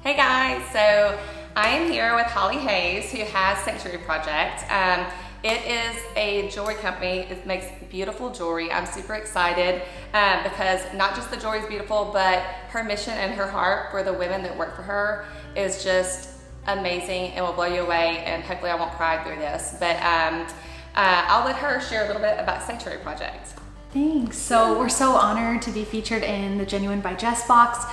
Hey guys, so I am here with Holly Hayes, who has Sanctuary Project. It is a jewelry company. It makes beautiful jewelry. I'm super excited because not just the jewelry is beautiful, but her mission and her heart for the women that work for her is just amazing and will blow you away, and hopefully I won't cry through this. But I'll let her share a little bit about Sanctuary Project. Thanks. So we're so honored to be featured in the Genuine by Jess Box.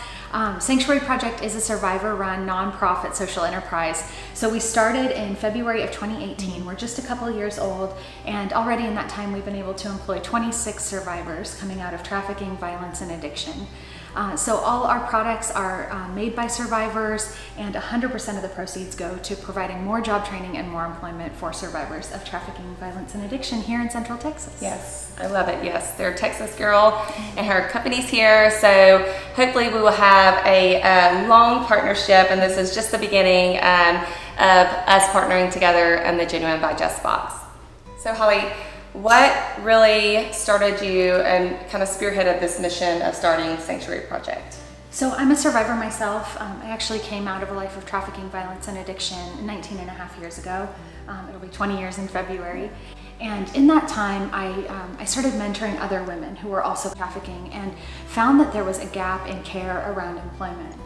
Sanctuary Project is a survivor-run nonprofit social enterprise. So we started in February of 2018. We're just a couple of years old, and already in that time we've been able to employ 26 survivors coming out of trafficking, violence, and addiction. So all our products are made by survivors, and 100% of the proceeds go to providing more job training and more employment for survivors of trafficking, violence, and addiction here in Central Texas. Yes, I love it. Yes, they're a Texas girl and her company's here. So hopefully we will have a long partnership, and this is just the beginning of us partnering together in the Genuine by Jess Box. So Holly, what really started you and kind of spearheaded this mission of starting Sanctuary Project? So I'm a survivor myself. I actually came out of a life of trafficking, violence, and addiction 19 and a half years ago. It'll be 20 years in February. And in that time, I started mentoring other women who were also trafficking, and found that there was a gap in care around employment.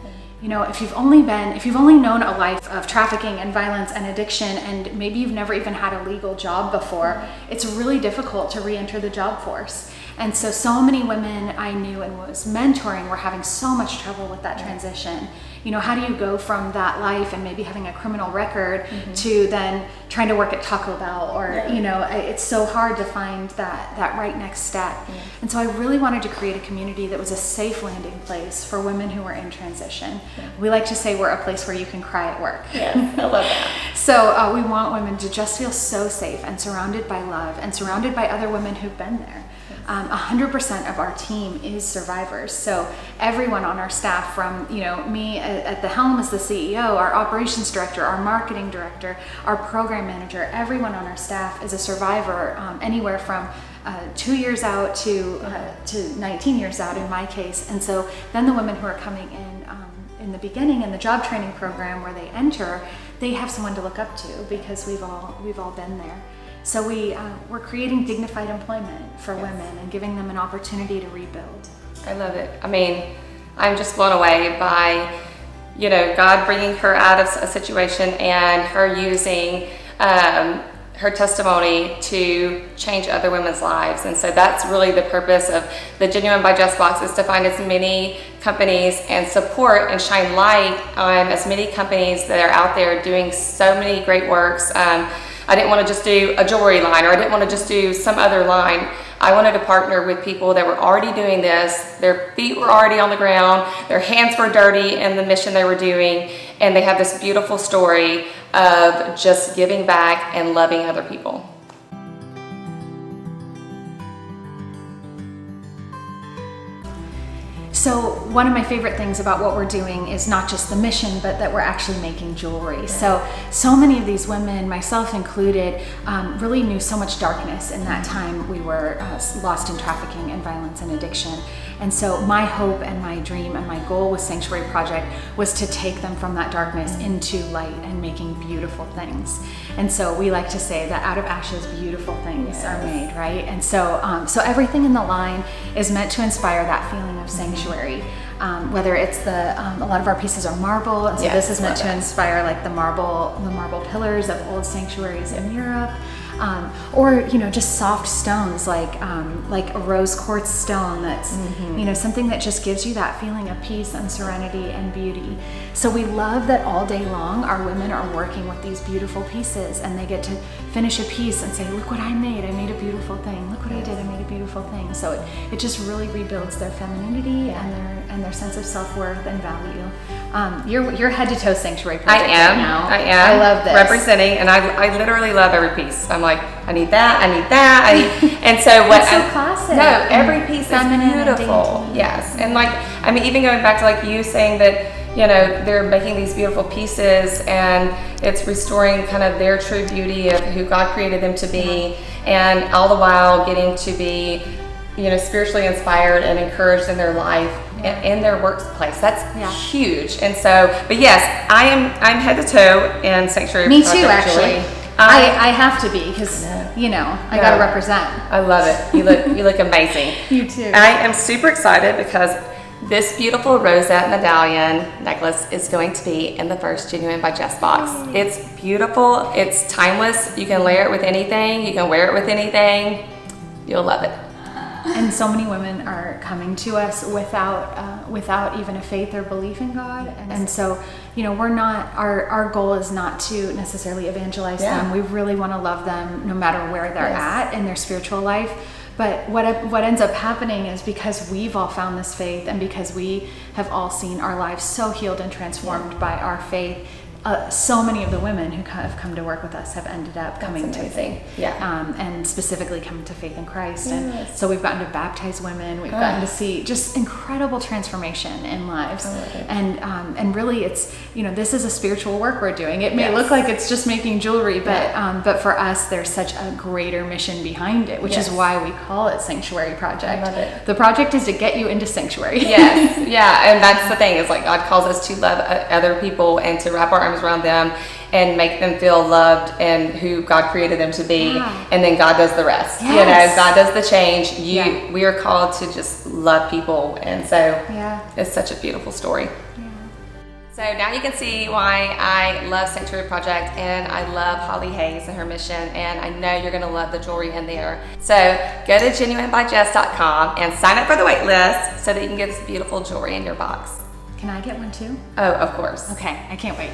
You know, if you've only known a life of trafficking and violence and addiction, and maybe you've never even had a legal job before, it's really difficult to re-enter the job force. And so many women I knew and was mentoring were having so much trouble with that transition. You know, how do you go from that life and maybe having a criminal record to then trying to work at Taco Bell, or, you know, it's so hard to find that right next step. And so I really wanted to create a community that was a safe landing place for women who were in transition. We like to say we're a place where you can cry at work. Yes, I love that. So we want women to just feel so safe and surrounded by love and surrounded by other women who've been there. 100% of our team is survivors. So everyone on our staff, from, you know, me at the helm as the CEO, our operations director, our marketing director, our program manager, everyone on our staff is a survivor, anywhere from 2 years out to 19 years out in my case. And so then the women who are coming in the beginning in the job training program where they enter, they have someone to look up to because we've all been there. So we're creating dignified employment for women and giving them an opportunity to rebuild. I love it. I mean, I'm just blown away by, you know, God bringing her out of a situation and her using her testimony to change other women's lives. And so that's really the purpose of the Genuine by Jess Box, is to find as many companies and support and shine light on as many companies that are out there doing so many great works. I didn't want to just do a jewelry line, or I didn't want to just do some other line. I wanted to partner with people that were already doing this. Their feet were already on the ground, their hands were dirty in the mission they were doing, and they have this beautiful story of just giving back and loving other people. So one of my favorite things about what we're doing is not just the mission, but that we're actually making jewelry. So many of these women, myself included, really knew so much darkness in that time we were lost in trafficking and violence and addiction. And so my hope and my dream and my goal with Sanctuary Project was to take them from that darkness into light and making beautiful things. And so we like to say that out of ashes, beautiful things are made, right? And so everything in the line is meant to inspire that feeling of sanctuary. Whether it's a lot of our pieces are marble, and so this is meant to inspire like the marble pillars of old sanctuaries in Europe. Or, you know, just soft stones like a rose quartz stone that's, you know, something that just gives you that feeling of peace and serenity and beauty. So we love that all day long our women are working with these beautiful pieces, and they get to finish a piece and say, look what I made a beautiful thing. Look what I did, I made a beautiful thing. So it just really rebuilds their femininity and their sense of self-worth and value. You're head to toe Sanctuary Project right now. I am. I love this. Representing, and I literally love every piece. I'm like, I need that, and so what? It's so classic. No, every piece is beautiful. And yes, and like, I mean, even going back to like you saying that, you know, they're making these beautiful pieces, and it's restoring kind of their true beauty of who God created them to be, and all the while getting to be, you know, spiritually inspired and encouraged in their life in their workplace. That's Yeah. huge. And so, but yes, I'm head to toe in Sanctuary Me Project, too, actually. Julie. I have to be because, I I got to represent. I love it. You look amazing. You too. I am super excited because this beautiful rosette medallion necklace is going to be in the first Genuine by Jess box. It's beautiful. It's timeless. You can layer it with anything. You can wear it with anything. You'll love it. And so many women are coming to us without even a faith or belief in God, and so we're not. Our goal is not to necessarily evangelize them. We really want to love them no matter where they're at in their spiritual life. But what ends up happening is because we've all found this faith, and because we have all seen our lives so healed and transformed by our faith. So many of the women who have come to work with us have ended up coming to faith, and specifically coming to faith in Christ. And so we've gotten to baptize women. We've gotten to see just incredible transformation in lives. And really, it's this is a spiritual work we're doing. It may look like it's just making jewelry, but for us, there's such a greater mission behind it, which is why we call it Sanctuary Project. I love it. The project is to get you into sanctuary. Yes, yeah, and that's the thing. Is like God calls us to love other people and to wrap our arms around them and make them feel loved and who God created them to be, and then God does the rest. God does the change. We are called to just love people, and so it's such a beautiful story. So now you can see why I love Sanctuary Project and I love Holly Hayes and her mission, and I know you're going to love the jewelry in there. So go to genuinebyjess.com and sign up for the wait list so that you can get this beautiful jewelry in your box. Can I get one too? Oh, of course. Okay, I can't wait.